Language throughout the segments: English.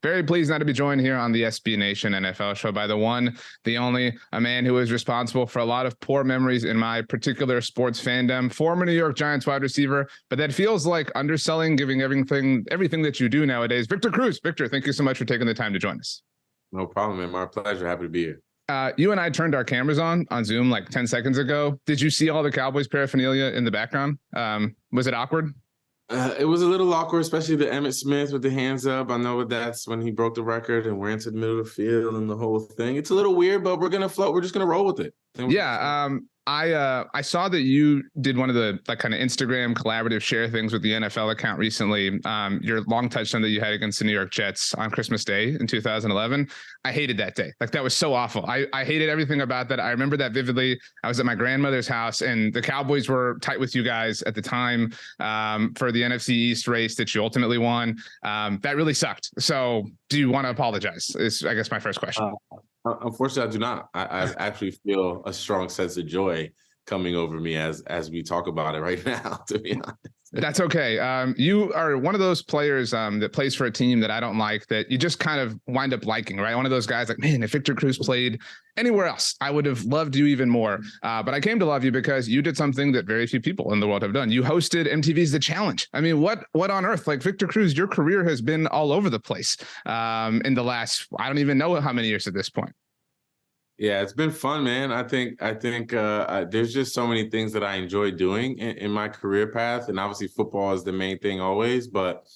Very pleased not to be joined here on the SB Nation NFL show by the one, the only, a man who is responsible for a lot of poor memories in my particular sports fandom, former New York Giants wide receiver, but that feels like underselling, giving everything that you do nowadays. Victor Cruz. Victor, thank you so much for taking the time to join us. No problem, man. My pleasure. Happy to be here. You and I turned our cameras on Zoom like 10 seconds ago. Did you see all the Cowboys paraphernalia in the background? Was it awkward? It was a little awkward, especially the Emmitt Smith with the hands up. I know that's when he broke the record and we're into the middle of the field and the whole thing. It's a little weird, but we're gonna float. We're just gonna roll with it. Yeah. I saw that you did one of the like kind of Instagram collaborative share things with the NFL account recently. Your long touchdown that you had against the New York Jets on Christmas Day in 2011. I hated that day. Like that was so awful. I hated everything about that. I remember that vividly. I was at my grandmother's house and the Cowboys were tight with you guys at the time for the NFC East race that you ultimately won. That really sucked. So do you want to apologize? Is I guess my first question. Unfortunately, I do not. I actually feel a strong sense of joy coming over me as we talk about it right now, to be honest. That's okay. You are one of those players that plays for a team that I don't like, that you just kind of wind up liking, right? One of those guys like, man, if Victor Cruz played anywhere else, I would have loved you even more. But I came to love you because you did something that very few people in the world have done. You hosted MTV's The Challenge. I mean, what on earth? Like Victor Cruz, your career has been all over the place in the last, I don't even know how many years at this point. Yeah, it's been fun, man. I think there's just so many things that I enjoy doing in my career path, and obviously football is the main thing always. But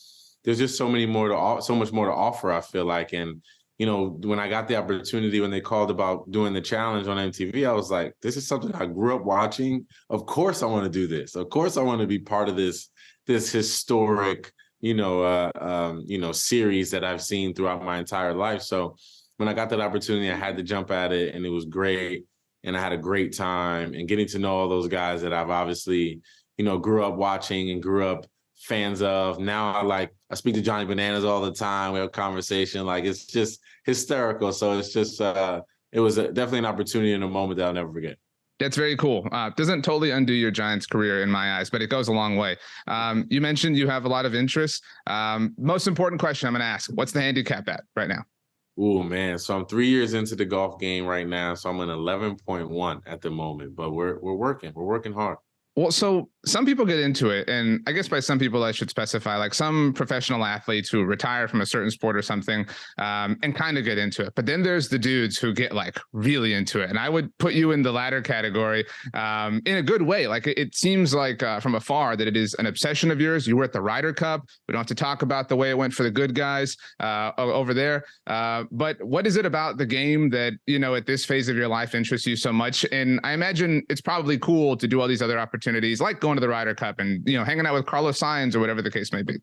there's just so much more to offer. I feel like, and you know, when I got the opportunity, when they called about doing the challenge on MTV, I was like, this is something I grew up watching. Of course, I want to do this. Of course, I want to be part of this historic, series that I've seen throughout my entire life. So when I got that opportunity, I had to jump at it, and it was great. And I had a great time, and getting to know all those guys that I've obviously, grew up watching and grew up fans of. Now I speak to Johnny Bananas all the time. We have a conversation. Like, it's just hysterical. So it's just, it was definitely an opportunity and a moment that I'll never forget. That's very cool. Doesn't totally undo your Giants career in my eyes, but it goes a long way. You mentioned you have a lot of interests. Most important question I'm going to ask, what's the handicap at right now? Oh, man. So I'm 3 years into the golf game right now. So I'm an 11.1 at the moment, but we're working hard. Well, so some people get into it, and I guess by some people I should specify, like some professional athletes who retire from a certain sport or something and kind of get into it. But then there's the dudes who get like really into it. And I would put you in the latter category in a good way. Like it seems like from afar that it is an obsession of yours. You were at the Ryder Cup. We don't have to talk about the way it went for the good guys over there. But what is it about the game that, at this phase of your life interests you so much? And I imagine it's probably cool to do all these other opportunities like going to the Ryder Cup and, hanging out with Carlos Sainz or whatever the case may be.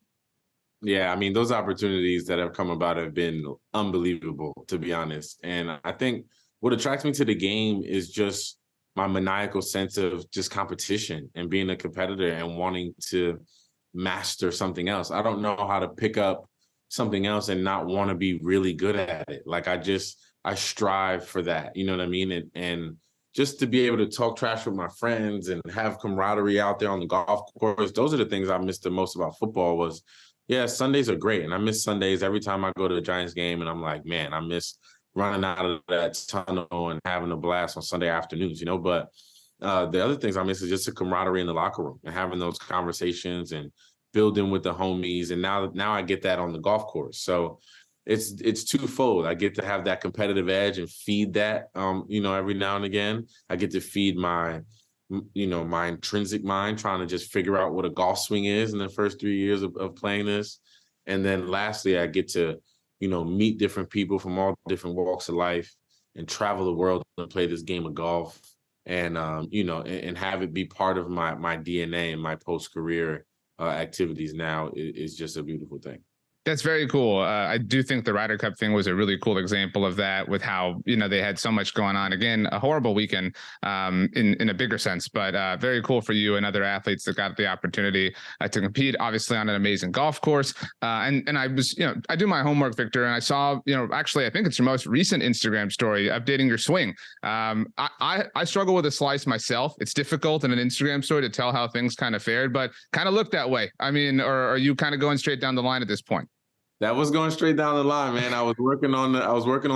Yeah, I mean, those opportunities that have come about have been unbelievable, to be honest. And I think what attracts me to the game is just my maniacal sense of just competition and being a competitor and wanting to master something else. I don't know how to pick up something else and not want to be really good at it. Like I strive for that. You know what I mean? And just to be able to talk trash with my friends and have camaraderie out there on the golf course, those are the things I miss the most about football was, yeah, Sundays are great. And I miss Sundays every time I go to a Giants game. And I'm like, man, I miss running out of that tunnel and having a blast on Sunday afternoons, But the other things I miss is just the camaraderie in the locker room and having those conversations and building with the homies. And now I get that on the golf course. So it's twofold. I get to have that competitive edge and feed that, every now and again. I get to feed my intrinsic mind, trying to just figure out what a golf swing is in the first 3 years of playing this. And then lastly, I get to, meet different people from all different walks of life and travel the world and play this game of golf and, and have it be part of my DNA and my post-career activities now is just a beautiful thing. That's very cool. I do think the Ryder Cup thing was a really cool example of that with how, they had so much going on. Again, a horrible weekend in a bigger sense, but very cool for you and other athletes that got the opportunity to compete, obviously on an amazing golf course. And I was, I do my homework, Victor, and I saw, actually, I think it's your most recent Instagram story updating your swing. I struggle with a slice myself. It's difficult in an Instagram story to tell how things kind of fared, but kind of look that way. I mean, or are you kind of going straight down the line at this point? That was going straight down the line, man. I was working on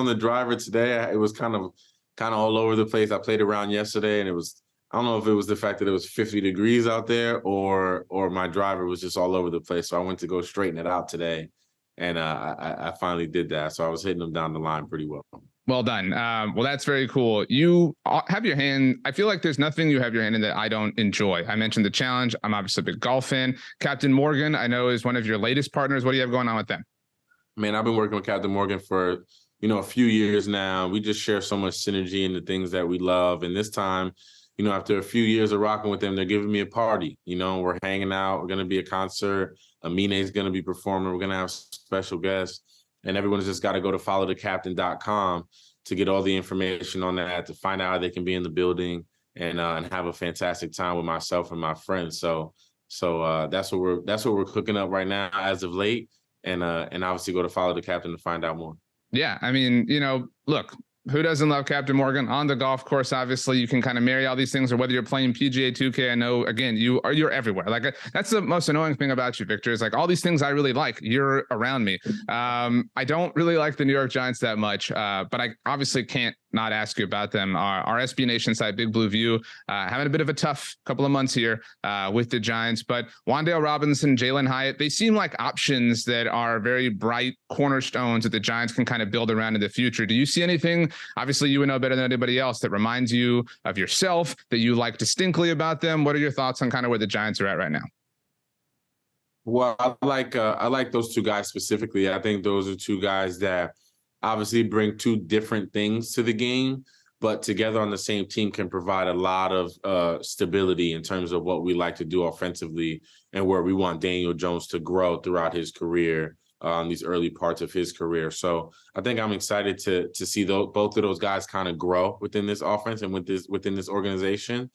the driver today. It was kind of all over the place. I played around yesterday, and I don't know if it was the fact that it was 50 degrees out there or my driver was just all over the place. So I went to go straighten it out today, and I finally did that. So I was hitting them down the line pretty well. Well done. Well, that's very cool. You have your hand. I feel like there's nothing you have your hand in that I don't enjoy. I mentioned the challenge. I'm obviously a big golf fan. Captain Morgan, I know, is one of your latest partners. What do you have going on with them? Man, I've been working with Captain Morgan for, a few years now. We just share so much synergy in the things that we love. And this time, after a few years of rocking with them, they're giving me a party. We're hanging out. We're going to be a concert. Amine's going to be performing. We're going to have special guests. And everyone's just got to go to followthecaptain.com to get all the information on that, to find out how they can be in the building and have a fantastic time with myself and my friends. So that's what we're cooking up right now as of late. And obviously go to Follow the Captain to find out more. Yeah. I mean, look, who doesn't love Captain Morgan on the golf course? Obviously, you can kind of marry all these things, or whether you're playing PGA 2K. I know, again, you're everywhere. Like, that's the most annoying thing about you, Victor, is like all these things I really like, you're around me. I don't really like the New York Giants that much, but I obviously can't not ask you about them. Our SB Nation side, Big Blue View, having a bit of a tough couple of months here with the Giants, but Wan'Dale Robinson, Jalen Hyatt, they seem like options that are very bright cornerstones that the Giants can kind of build around in the future. Do you see anything, obviously you would know better than anybody else, that reminds you of yourself, that you like distinctly about them? What are your thoughts on kind of where the Giants are at right now? Well, I like those two guys specifically. I think those are two guys that obviously bring two different things to the game, but together on the same team can provide a lot of stability in terms of what we like to do offensively and where we want Daniel Jones to grow throughout his career, these early parts of his career. So I think I'm excited to see both of those guys kind of grow within this offense and within this organization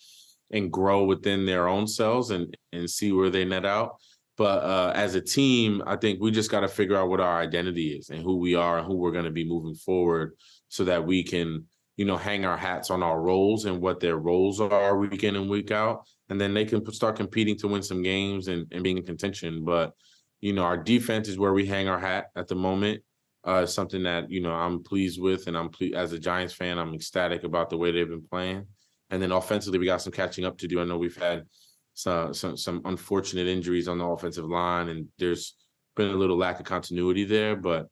and grow within their own selves and see where they net out. But as a team, I think we just got to figure out what our identity is and who we are and who we're going to be moving forward so that we can, hang our hats on our roles and what their roles are week in and week out. And then they can start competing to win some games and being in contention. But, our defense is where we hang our hat at the moment. Something that, I'm pleased with. And as a Giants fan, I'm ecstatic about the way they've been playing. And then offensively, we got some catching up to do. I know we've had some unfortunate injuries on the offensive line, and there's been a little lack of continuity there. But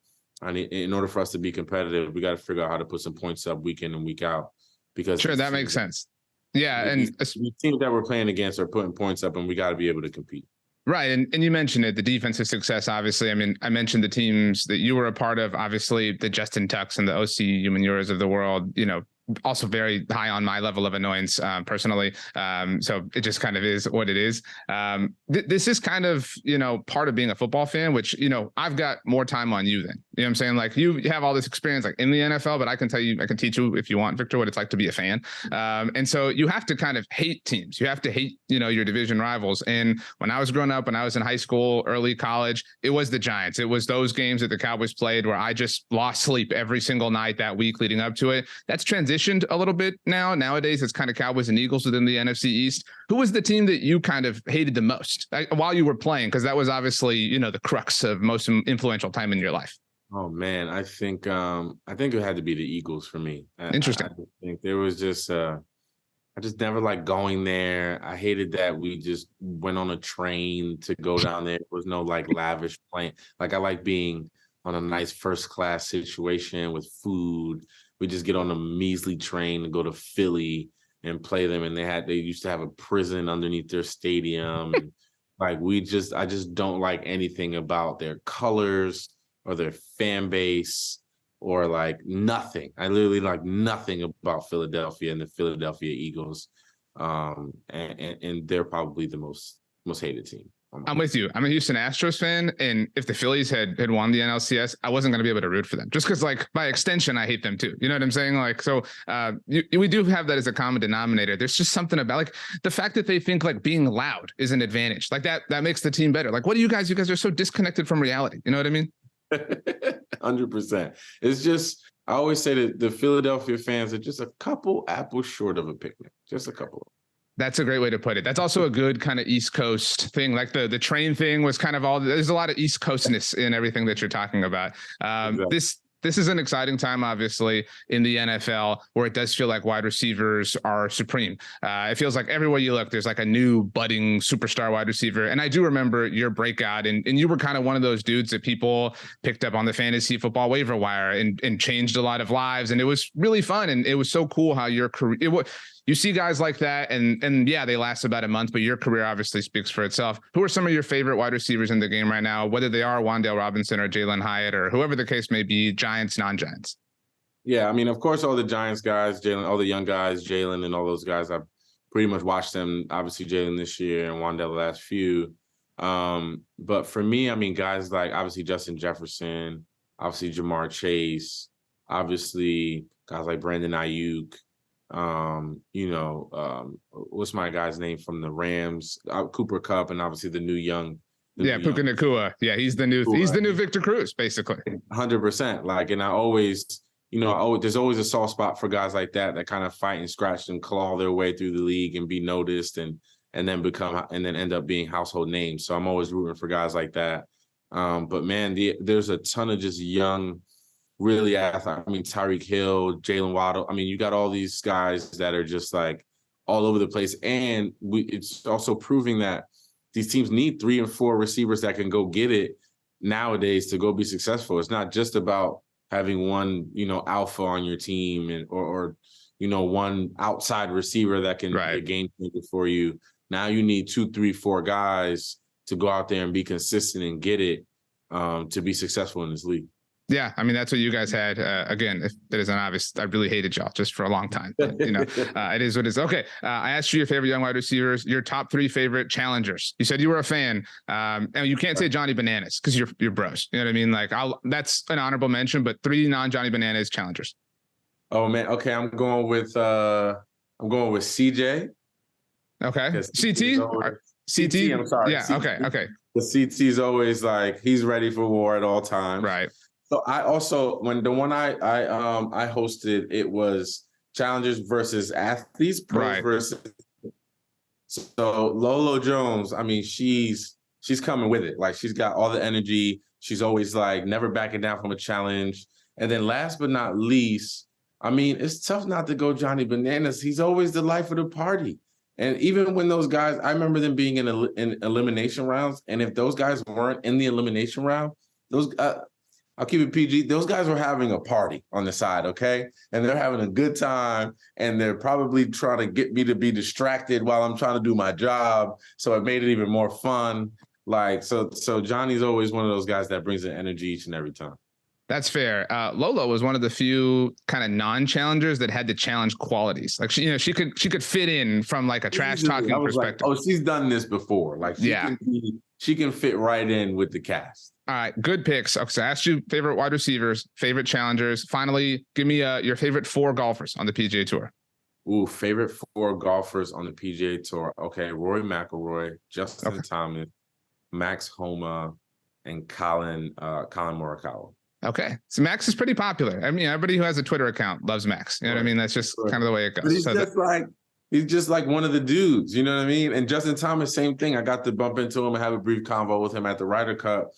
in order for us to be competitive, we got to figure out how to put some points up week in and week out. Because sure, that makes sense. Yeah, and the teams that we're playing against are putting points up, and we got to be able to compete. Right. And you mentioned it, the defensive success, obviously. I mean, I mentioned the teams that you were a part of, obviously the Justin Tucks and the OC Umanuras of the world, also very high on my level of annoyance personally. So it just kind of is what it is. This is kind of, part of being a football fan, which, I've got more time on you than, you know what I'm saying? Like you have all this experience like in the NFL, but I can teach you if you want, Victor, what it's like to be a fan. And so you have to kind of hate teams. You have to hate, your division rivals. And when I was growing up, when I was in high school, early college, it was the Giants. It was those games that the Cowboys played where I just lost sleep every single night that week leading up to it. That's transitioned a little bit now. Nowadays, it's kind of Cowboys and Eagles within the NFC East. Who was the team that you kind of hated the most while you were playing? Because that was obviously, the crux of most influential time in your life. Oh man, I think it had to be the Eagles for me. Interesting. I think there was just I just never liked going there. I hated that we just went on a train to go down there. There was no like lavish plane. Like I like being on a nice first class situation with food. We just get on a measly train and go to Philly and play them. And they used to have a prison underneath their stadium. And like I just don't like anything about their colors or their fan base or like nothing. I literally like nothing about Philadelphia and the Philadelphia Eagles. And they're probably the most hated team. I'm with you. I'm a Houston Astros fan, and if the Phillies had won the NLCS, I wasn't going to be able to root for them, just because, like, by extension, I hate them too. You know what I'm saying? Like, so we do have that as a common denominator. There's just something about like the fact that they think like being loud is an advantage. Like that makes the team better. Like, what do you guys? You guys are so disconnected from reality. You know what I mean? 100%. It's just I always say that the Philadelphia fans are just a couple apples short of a picnic. Just a couple. That's a great way to put it. That's also a good kind of East Coast thing. Like the train thing was kind of there's a lot of East Coastness in everything that you're talking about. Exactly. This is an exciting time, obviously, in the NFL, where it does feel like wide receivers are supreme. It feels like everywhere you look, there's like a new budding superstar wide receiver. And I do remember your breakout, and you were kind of one of those dudes that people picked up on the fantasy football waiver wire and changed a lot of lives. And it was really fun. And it was so cool how your career, you see guys like that, and yeah, they last about a month, but your career obviously speaks for itself. Who are some of your favorite wide receivers in the game right now, whether they are Wan'Dale Robinson or Jalen Hyatt or whoever the case may be, Giants, non-Giants? Yeah, I mean, of course, all the Giants guys, Jalen, all the young guys, Jalen and all those guys, I've pretty much watched them. Obviously, Jalen this year and Wan'Dale the last few. But for me, I mean, guys like obviously Justin Jefferson, obviously Jamar Chase, obviously guys like Brandon Ayuk. What's my guy's name from the Rams? Cooper Kupp, and obviously the new young. Puka Nacua. Yeah, he's the new Victor Cruz, basically. 100%. Like, and I always, there's always a soft spot for guys like that kind of fight and scratch and claw their way through the league and be noticed and then end up being household names. So I'm always rooting for guys like that. But man, there's a ton of just young, really athletic. I mean, Tyreek Hill, Jalen Waddle. I mean, you got all these guys that are just like all over the place. And it's also proving that these teams need 3 and 4 receivers that can go get it nowadays to go be successful. It's not just about having one, alpha on your team or one outside receiver that can be a game changer for you. Now you need 2, 3, 4 guys to go out there and be consistent and get it to be successful in this league. Yeah, I mean, that's what you guys had. Again, if it isn't obvious, I really hated y'all just for a long time. But, it is what it is. Okay, I asked you your favorite young wide receivers, your top 3 favorite challengers. You said you were a fan. And you can't say Johnny Bananas because you're bros. You know what I mean? Like, that's an honorable mention, but 3 non-Johnny Bananas challengers. Oh, man. Okay, I'm going with CJ. Okay. CT? CT? I'm sorry. Yeah, CT. Okay. The CT's always like, he's ready for war at all times. Right. So I also, when the one I hosted, it was challengers versus athletes, pros versus. So Lolo Jones, I mean, she's coming with it. Like, she's got all the energy. She's always like never backing down from a challenge. And then last but not least, I mean, it's tough not to go Johnny Bananas. He's always the life of the party. And even when those guys, I remember them being in elimination rounds. And if those guys weren't in the elimination round, I'll keep it PG. Those guys were having a party on the side, okay? And they're having a good time, and they're probably trying to get me to be distracted while I'm trying to do my job. So it made it even more fun. Like, so Johnny's always one of those guys that brings an energy each and every time. That's fair. Lolo was one of the few kind of non-challengers that had the challenge qualities. Like, she could fit in from like a trash talking perspective. Like, she's done this before. Like, she can fit right in with the cast. All right, good picks. Okay, so I asked you favorite wide receivers, favorite challengers. Finally, give me your favorite 4 golfers on the PGA Tour. Ooh, favorite 4 golfers on the PGA Tour. Okay, Rory McIlroy, Justin Thomas, Max Homa, and Colin Morikawa. Okay, so Max is pretty popular. I mean, everybody who has a Twitter account loves Max. You know what I mean? That's just kind of the way it goes. But he's just like one of the dudes. You know what I mean? And Justin Thomas, same thing. I got to bump into him and have a brief convo with him at the Ryder Cup.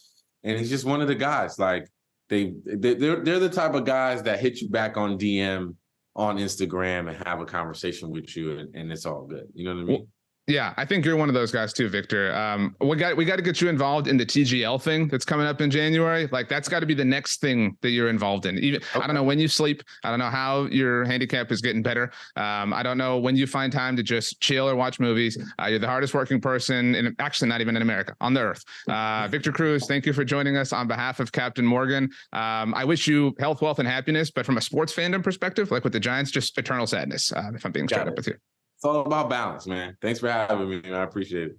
And he's just one of the guys. Like, they're the type of guys that hit you back on DM on Instagram and have a conversation with you, and it's all good. You know what I mean? Yeah, I think you're one of those guys too, Victor. We got to get you involved in the TGL thing that's coming up in January. Like, that's got to be the next thing that you're involved in. I don't know when you sleep. I don't know how your handicap is getting better. I don't know when you find time to just chill or watch movies. You're the hardest working person, and actually not even in America, on the earth. Victor Cruz, thank you for joining us on behalf of Captain Morgan. I wish you health, wealth, and happiness, but from a sports fandom perspective, like with the Giants, just eternal sadness, if I'm being straight up with you. It's all about balance, man. Thanks for having me. I appreciate it.